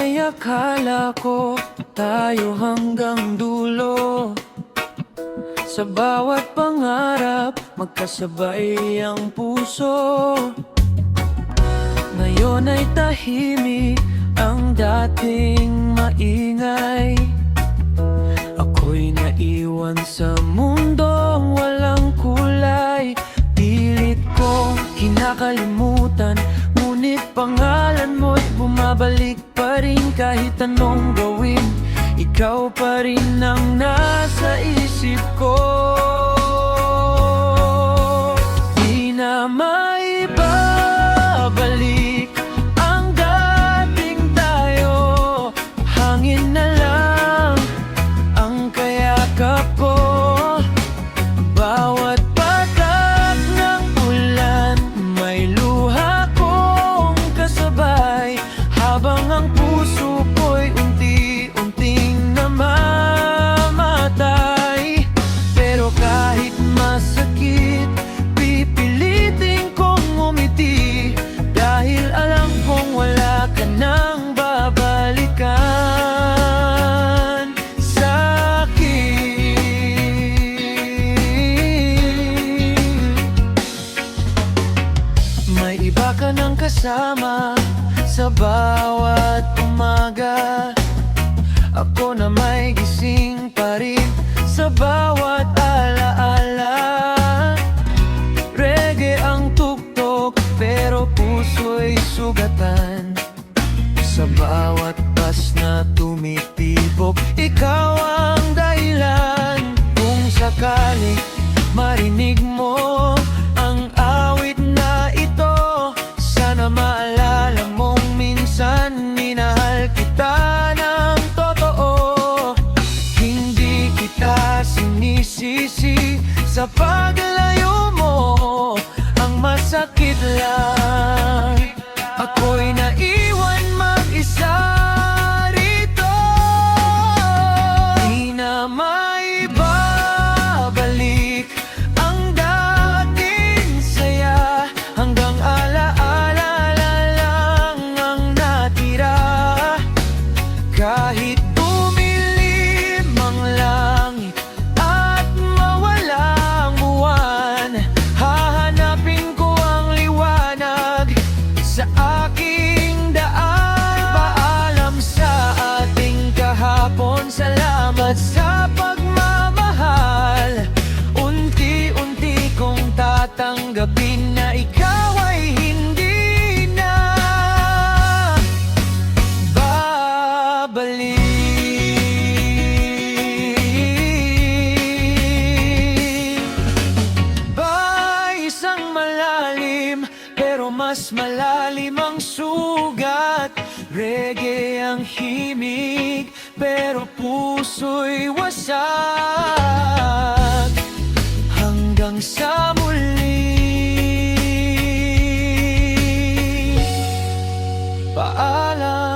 May akala ko tayo hanggang dulo. Sa bawat pangarap, magkasabay ang puso. Ngayon ay tahimik ang dating maingay. Ako'y naiwan sa mundong walang kulay. Pilit kong kinakalimutan, ngunit pangalan mo'y bumabalik pa rin. Kahit anong gawin, ikaw pa rin ang nasa isip ko. Di na maibabalik ang dating tayo. Hangin na lang ang kayakap ko. Bawat patak ng ulan, may luha kong kasabay. Habang ang puso ko'y unti-unting namamatay. Pero kahit masakit, pipilitin kong umiti. Dahil alam kong wala ka nang babalikan sa'kin. May iba ka nang kasama sa bawat umaga. Ako na may gising pa rin sa bawat alaala. Reggae ang tugtog pero puso'y sugatan. Sa bawat bus na tumitibok, ikaw ang dahilan. Kung sakali marinig mo ang awit na ito, sana maalala mong minsan minahal kita ng totoo. Hindi kita sinisisi sa paglayo mo, ang masakit lang ako'y naiwan mag-isa rito. Di na maibabalik ang dating saya. Hanggang alaala lang ang natira. Kahit tumilim ang langit at mawala ang buwan, hahanapin ko ang liwanag sa aking daan. Paalam sa ating kahapon, salamat sa pagmamahal. Unti-unti kong tatanggapin na ikaw ay hindi na babalik. Ba isang malalim, pero mas malalim ang sugat. Reggae ang himig, pero puso'y wasak. Hanggang sa muli, paalam.